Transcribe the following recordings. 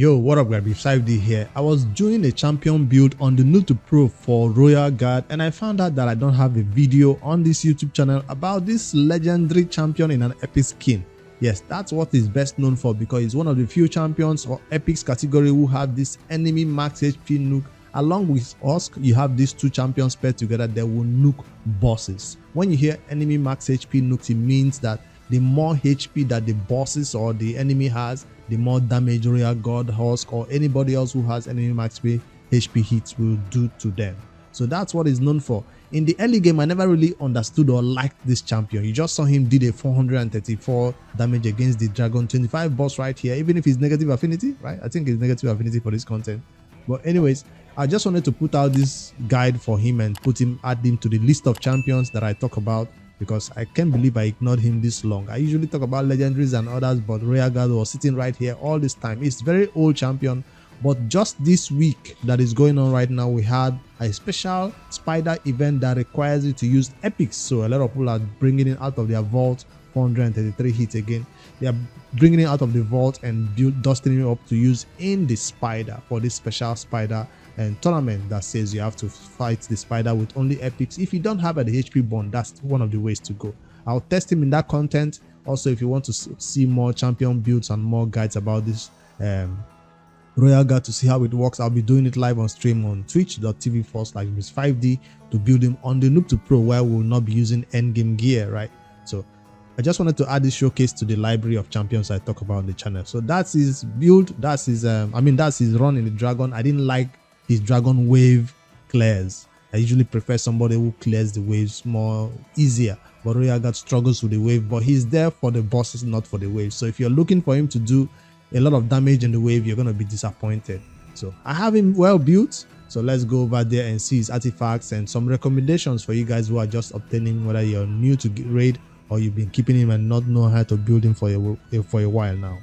Yo, what up guys, 5D here. I was doing a champion build on the noob to pro for Royal Guard and I found out that I don't have a video on this YouTube channel about this legendary champion in an epic skin. Yes, that's what he's best known for because he's one of the few champions or epics category who have this enemy max HP nuke. Along with Husk, you have these two champions paired together that will nuke bosses. When you hear enemy max HP nukes, it means that the more HP that the bosses or the enemy has, the more damage Royal Guard, Husk, or anybody else who has enemy max HP hits will do to them. So that's what he's known for. In the early game, I never really understood or liked this champion. You just saw him did a 434 damage against the Dragon 25 boss right here, even if he's negative affinity, right? I think it's negative affinity for this content. But anyways, I just wanted to put out this guide for him and add him to the list of champions that I talk about, because I can't believe I ignored him this long. I usually talk about legendaries and others, but Royal Guard was sitting right here all this time. It's very old champion, but just this week that is going on right now, we had a special spider event that requires you to use epics. So a lot of people are bringing it out of their vault, 433 hits again. They are bringing it out of the vault and dusting it up to use in the spider for this special spider and tournament that says you have to fight the spider with only epics. If you don't have a HP bond, that's one of the ways to go. I'll test him in that content. Also, if you want to see more champion builds and more guides about this Royal Guard to see how it works, I'll be doing it live on stream on twitch.tv/Miss5D to build him on the noob to pro, where we'll not be using endgame gear, right? So I just wanted to add this showcase to the library of champions I talk about on the channel. So that's his build. That's his that's his run in the dragon. I didn't like his dragon wave clears. I usually prefer somebody who clears the waves more easier, but Royal Guard struggles with the wave, but he's there for the bosses, not for the waves. So if you're looking for him to do a lot of damage in the wave, you're going to be disappointed. So I have him well built, so let's go over there and see his artifacts and some recommendations for you guys who are just obtaining, whether you're new to raid or you've been keeping him and not know how to build him for a while now.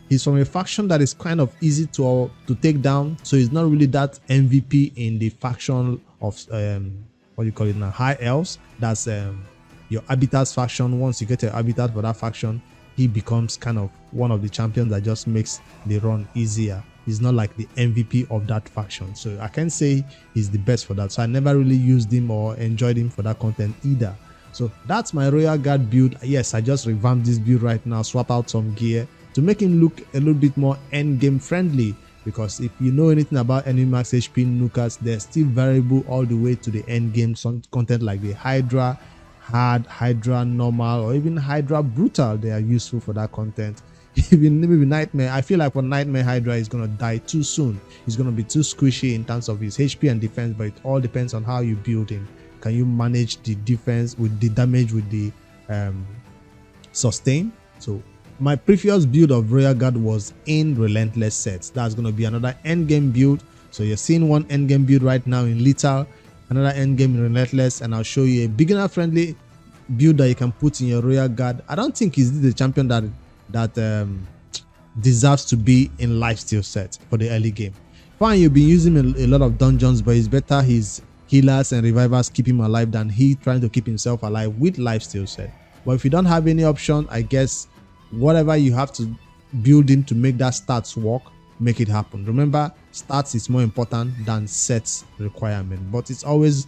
He's from a faction that is kind of easy to take down, so he's not really that MVP in the faction of what do you call it now, high elves. That's your habitats faction. Once you get a habitat for that faction, he becomes kind of one of the champions that just makes the run easier. He's not like the MVP of that faction, so I can't say he's the best for that. So I never really used him or enjoyed him for that content either. So that's my Royal Guard build. Yes, I just revamped this build right now, swap out some gear to make him look a little bit more end game friendly, because if you know anything about enemy max HP nukers, they're still variable all the way to the end game. Some content like the hydra hard, hydra normal, or even hydra brutal, they are useful for that content. Even maybe nightmare, I feel like for nightmare hydra is going to die too soon. He's going to be too squishy in terms of his HP and defense, but it all depends on how you build him. Can you manage the defense with the damage with the sustain? So my previous build of Royal Guard was in relentless sets. That's going to be another endgame build. So you're seeing one endgame build right now in lethal, another endgame in relentless, and I'll show you a beginner friendly build that you can put in your Royal Guard. I don't think he's the champion that deserves to be in lifesteal set for the early game. Fine, you'll be using a lot of dungeons, but it's better his healers and revivers keep him alive than he trying to keep himself alive with lifesteal set. But if you don't have any option, I guess whatever you have to build in to make that stats work, make it happen. Remember, stats is more important than sets requirement, but it's always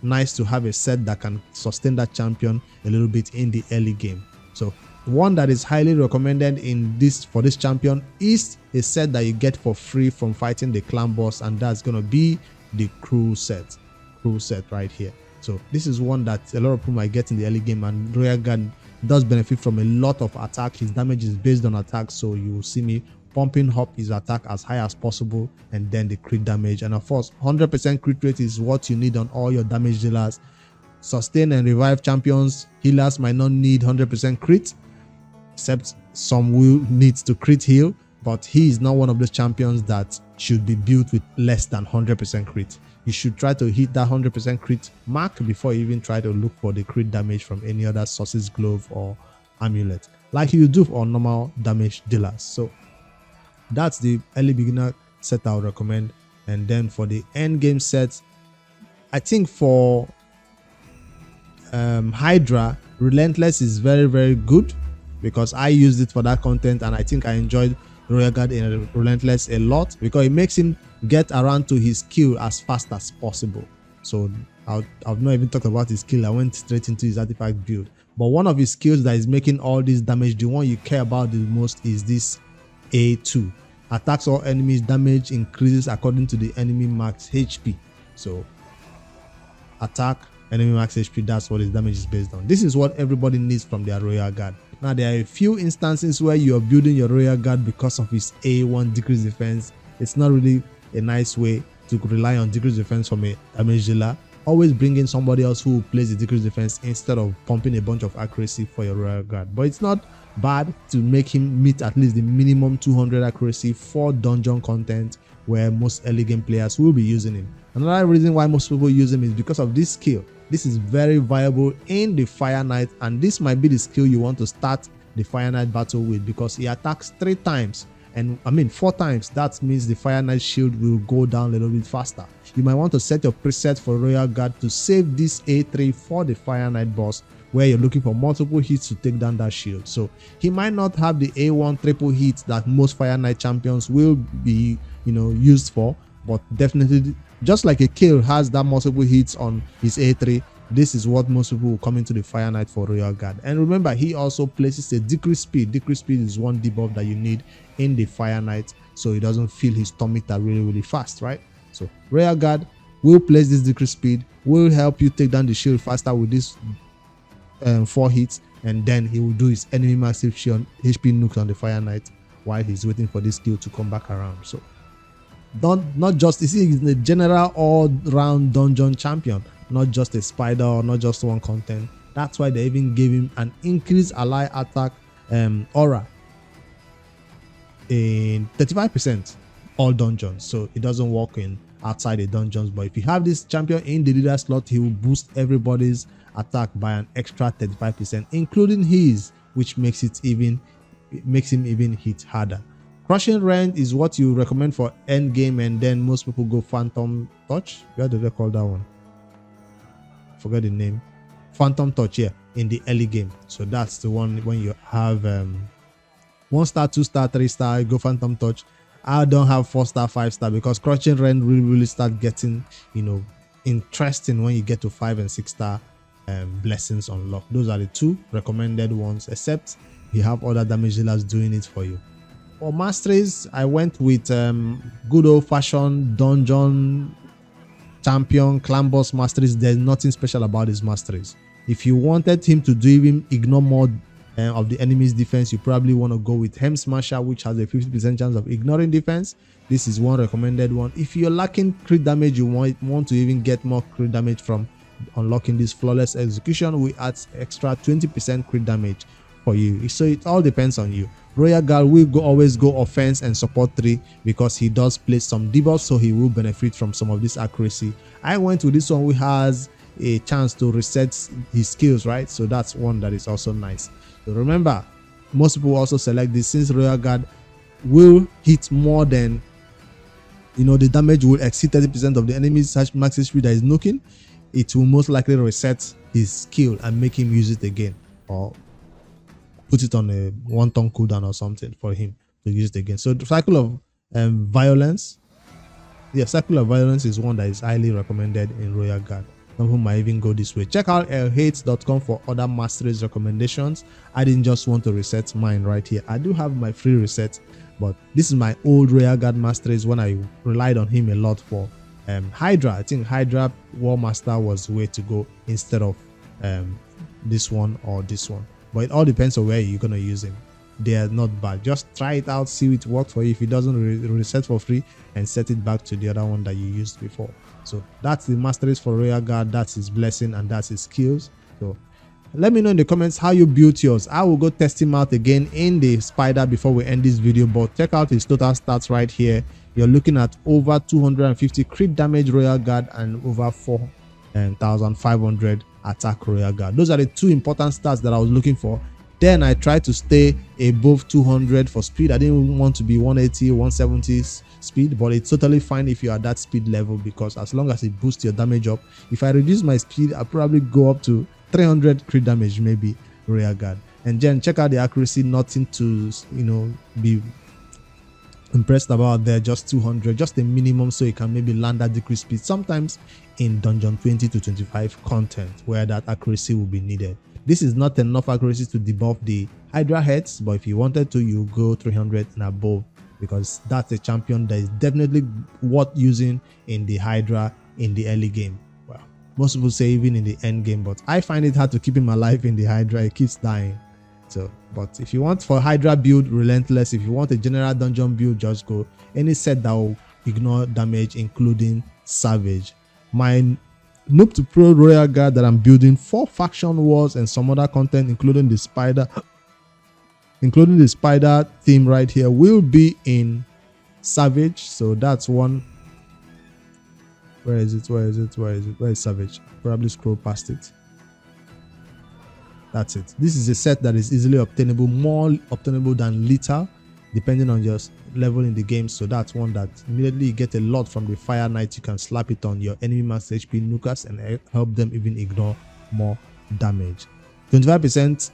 nice to have a set that can sustain that champion a little bit in the early game. So one that is highly recommended for this champion is a set that you get for free from fighting the clan boss, and that's going to be the crew set right here. So this is one that a lot of people might get in the early game, and Royal Guard does benefit from a lot of attack. His damage is based on attack, so you will see me pumping up his attack as high as possible, and then the crit damage. And of course, 100% crit rate is what you need on all your damage dealers. Sustain and revive champions, healers might not need 100% crit, except some will need to crit heal, but he is not one of those champions that should be built with less than 100% crit. You should try to hit that 100% crit mark before you even try to look for the crit damage from any other sources, glove or amulet, like you do for normal damage dealers. So that's the early beginner set I would recommend. And then for the end game set, I think for hydra, relentless is very, very good, because I used it for that content and I think I enjoyed Royal Guard in Relentless a lot because it makes him get around to his skill as fast as possible. So I've not even talked about his skill. I went straight into his artifact build. But one of his skills that is making all this damage, the one you care about the most, is this A2. Attacks all enemies, damage increases according to the enemy max HP. So attack, enemy max HP, that's what his damage is based on. This is what everybody needs from their Royal Guard. Now there are a few instances where you are building your Royal Guard because of his A1 decreased defense. It's not really a nice way to rely on decreased defense from a damage dealer. Always bring in somebody else who plays the decreased defense instead of pumping a bunch of accuracy for your Royal Guard. But it's not bad to make him meet at least the minimum 200 accuracy for dungeon content where most early game players will be using him. Another reason why most people use him is because of this skill. This is very viable in the Fire Knight, and this might be the skill you want to start the Fire Knight battle with because he attacks 3 times. And 4 times. That means the Fire Knight shield will go down a little bit faster. You might want to set your preset for Royal Guard to save this A3 for the Fire Knight boss, where you're looking for multiple hits to take down that shield. So he might not have the A1 triple hits that most Fire Knight champions will be used for, but definitely, just like a kill has that multiple hits on his A3, this is what most people will come into the Fire Knight for Royal Guard. And remember, he also places a decreased speed. Decreased speed is one debuff that you need in the Fire Knight, so he doesn't feel his stomach that really fast, right? So Royal Guard will place this decreased speed, will help you take down the shield faster with this 4 hits, and then he will do his enemy massive shield HP nukes on the Fire Knight while he's waiting for this skill to come back around. So not just, you see, he's a general all-round dungeon champion, not just a spider or not just one content. That's why they even gave him an increased ally attack aura in 35% all dungeons, so it doesn't work in outside the dungeons. But if you have this champion in the leader slot, he will boost everybody's attack by an extra 35%, including his, which makes him even hit harder. Crushing range is what you recommend for end game, and then most people go Phantom Touch. Where did they call that one? Forget the name. Phantom Touch, yeah, in the early game. So that's the one when you have 1 star, 2 star, 3 star, go Phantom Touch. I don't have 4 star, 5 star because Crushing range really start getting interesting when you get to 5 and 6 star blessings unlocked. Those are the 2 recommended ones, except you have other damage dealers doing it for you. For Masteries, I went with good old-fashioned dungeon champion clan boss Masteries. There's nothing special about his Masteries. If you wanted him to do even ignore more of the enemy's defense, you probably want to go with Hem Smasher, which has a 50% chance of ignoring defense. This is one recommended one. If you're lacking crit damage, you want to even get more crit damage from unlocking this Flawless Execution, we add extra 20% crit damage for you. So it all depends on you. Royal Guard will always go offense and support 3 because he does place some debuffs, so he will benefit from some of this accuracy. I went with this one who has a chance to reset his skills, right? So that's one that is also nice. So remember, most people also select this since Royal Guard will hit more than the damage will exceed 30% of the enemy's max HP that is nuking. It will most likely reset his skill and make him use it again, or put it on a 1-turn cooldown or something for him to use it again. So the cycle of violence, cycle of violence is one that is highly recommended in Royal Guard. Some people might even go this way. Check out elhates.com for other Masteries recommendations. I didn't just want to reset mine right here. I do have my free reset, but this is my old Royal Guard Masteries when I relied on him a lot for Hydra. I think Hydra War Master was the way to go instead of this one or this one. But it all depends on where you're going to use him. They are not bad. Just try it out, see it works for you. If it doesn't, reset for free and set it back to the other one that you used before. So that's the Masteries for Royal Guard. That's his blessing and that's his skills. So let me know in the comments how you built yours. I will go test him out again in the spider before we end this video. But check out his total stats right here. You're looking at over 250 crit damage Royal Guard and over 4,500 attack Royal Guard. Those are the 2 important stats that I was looking for. Then I tried to stay above 200 for speed. I didn't want to be 180, 170 speed, but it's totally fine if you are that speed level, because as long as it boosts your damage up. If I reduce my speed, I'll probably go up to 300 crit damage, maybe Royal Guard. And then check out the accuracy, nothing to be impressed about there, just 200, just a minimum, so you can maybe land that decreased speed sometimes in dungeon 20 to 25 content where that accuracy will be needed. This is not enough accuracy to debuff the hydra heads, but if you wanted to, you go 300 and above, because that's a champion that is definitely worth using in the hydra in the early game. Well, most people say even in the end game, but I find it hard to keep him alive in the hydra. It keeps dying. So, but if you want for hydra build, relentless. If you want a general dungeon build, just go any set that will ignore damage, including savage. My noob to pro royal guard that I'm building for faction wars and some other content, including the spider theme right here, will be in savage. So that's one. Where is it? Where is savage? Probably scroll past it. That's it. This is a set that is easily obtainable, more obtainable than lethal, depending on your level in the game. So that's one that immediately you get a lot from the fire knight. You can slap it on your enemy max HP nukers and help them even ignore more damage. 25%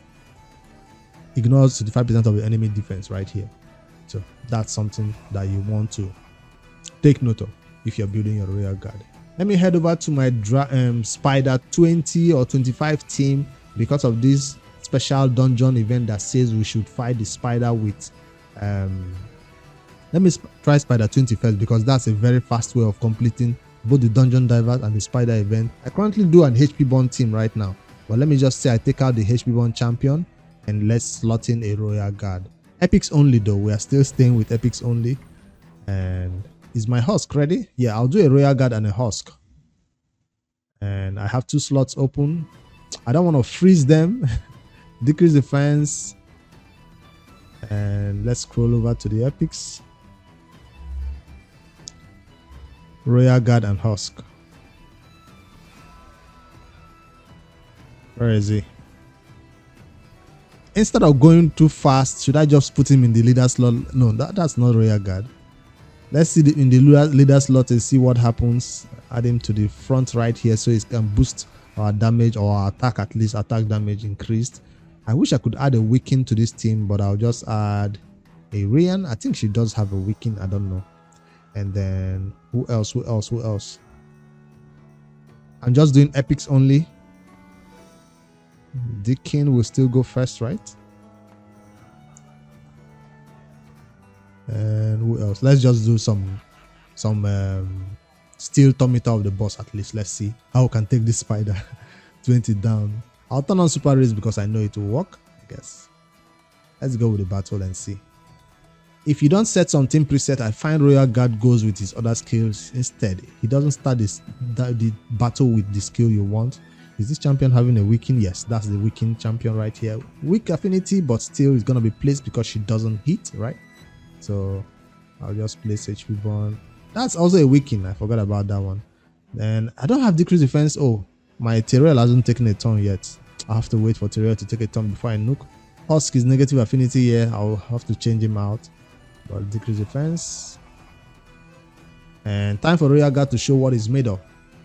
ignores 25% of the enemy defense right here. So that's something that you want to take note of if you're building your royal guard. Let me head over to my spider 20 or 25 team, because of this special dungeon event that says we should fight the spider with let me try spider 20 first, because that's a very fast way of completing both the dungeon divers and the spider event. I currently do an HP burn team right now, but let me just say I take out the HP burn champion and let's slot in a royal guard. Epics only though, we are still staying with epics only. And is my husk ready? Yeah, I'll do a royal guard and a husk, and I have 2 slots open. I don't want to freeze them. Decrease defense, and let's scroll over to the epics. Royal guard and husk. Where is he? Instead of going too fast, should I just put him in the leader slot? No, that's not royal guard. Let's see in the leader slot and see what happens. Add him to the front right here so he can boost our damage, or our attack, at least attack damage increased. I wish I could add a weaken to this team, but I'll just add a Ryan. I think she does have a weaken, I don't know. And then who else? I'm just doing epics only. Deacon will still go first, right? And who else? Let's just do some steel tometer of the boss at least. Let's see how we can take this spider 20 down. I'll turn on super race because I know it will work, I guess. Let's go with the battle and see. If you don't set some team preset, I find royal guard goes with his other skills instead. He doesn't start the battle with the skill you want. Is this champion having a weaken? Yes, that's the weaken champion right here. Weak affinity, but still is gonna be placed because she doesn't hit, right? So I'll just place HP burn. That's also a weaken. I forgot about that one. Then I don't have decreased defense. Oh, my Terrell hasn't taken a turn yet. I have to wait for Terrell to take a turn before I nuke. Husk is negative affinity here. I'll have to change him out. But decrease defense. And time for royal guard to show what he's made of,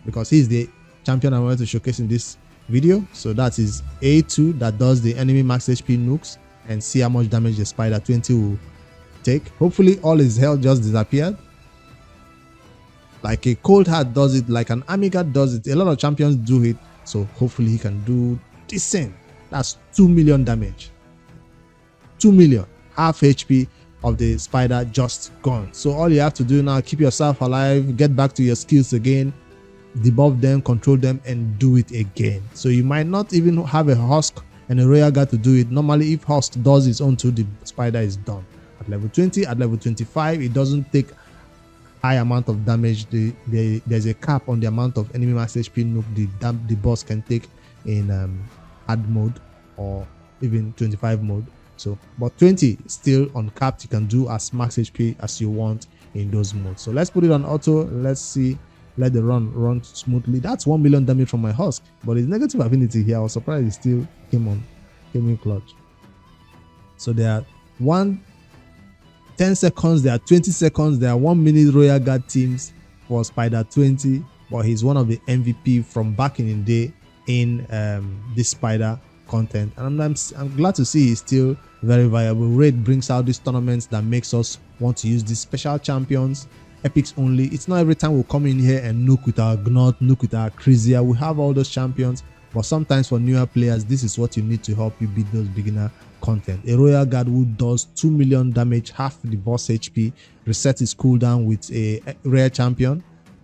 because he's the champion I wanted to showcase in this video. So that is A2 that does the enemy max HP nukes, and see how much damage the spider 20 will take. Hopefully all his health just disappeared. Like a cold heart does it, like an army guard does it. A lot of champions do it, so hopefully he can do the same. That's 2 million damage. 2 million. Half HP of the spider just gone. So all you have to do now, keep yourself alive, get back to your skills again, debuff them, control them, and do it again. So you might not even have a husk and a royal guard to do it. Normally if husk does its own too, the spider is done. At level 20, at level 25, it doesn't take high amount of damage. There's a cap on the amount of enemy max HP nuke the boss can take in hard mode or even 25 mode. So but 20 still uncapped. You can do as max HP as you want in those modes. So let's put it on auto. Let's see, let the run smoothly. That's 1 million damage from my husk, but it's negative affinity here. I was surprised it still came in clutch. So there are 10 seconds, there are 20 seconds, there are 1 minute royal guard teams for spider 20, but he's one of the MVP from back in the day in this spider content, and I'm glad to see he's still very viable. Raid brings out these tournaments that makes us want to use these special champions, epics only. It's not every time we'll come in here and nuke with our Gnot, nuke with our Crazier. We have all those champions, but sometimes for newer players, this is what you need to help you beat those beginner content. A Royal Guard who does 2 million damage, half the boss HP, reset his cooldown with a rare champion,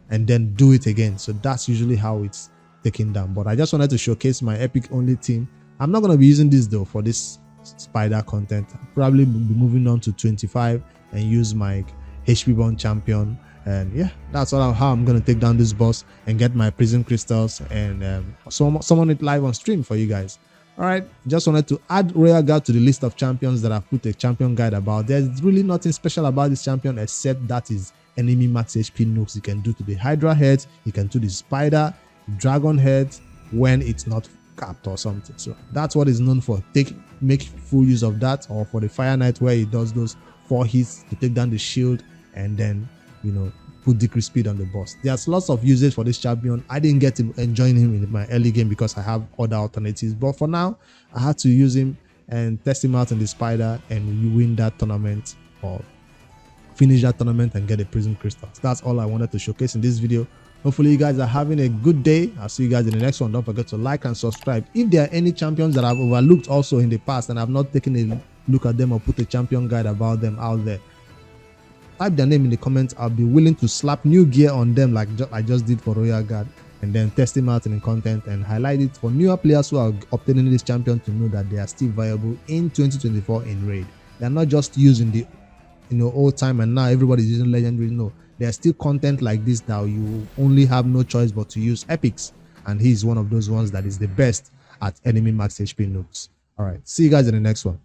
and then do it again. So that's usually how it's taken down. But I just wanted to showcase my epic only team. I'm not going to be using this though for this spider content. I'll probably be moving on to 25 and use my HP bound champion. And yeah, that's how I'm going to take down this boss and get my prison crystals and summon it live on stream for you guys. All right, just wanted to add Royal Guard to the list of champions that I've put a champion guide about. There's really nothing special about this champion except that is enemy max HP nukes you can do to the hydra heads, you can do the spider, dragon heads when it's not capped or something. So that's what is known for. Make full use of that, or for the fire knight where he does those 4 hits to take down the shield and then, you know, put decrease speed on the boss. There's lots of usage for this champion. I didn't get to enjoy him in my early game because I have other alternatives, but for now I had to use him and test him out in the spider, and you win that tournament or finish that tournament and get a prison crystals. That's all I wanted to showcase in this video. Hopefully you guys are having a good day. I'll see you guys in the next one. Don't forget to like and subscribe. If there are any champions that I've overlooked also in the past and I've not taken a look at them or put a champion guide about them out there, type their name in the comments. I'll be willing to slap new gear on them like I just did for Royal Guard, and then test them out in the content and highlight it for newer players who are obtaining this champion to know that they are still viable in 2024 in raid. They're not just using the old time and now everybody's using legendary. No, there's still content like this that you only have no choice but to use epics, and he's one of those ones that is the best at enemy max HP nukes. All right, see you guys in the next one.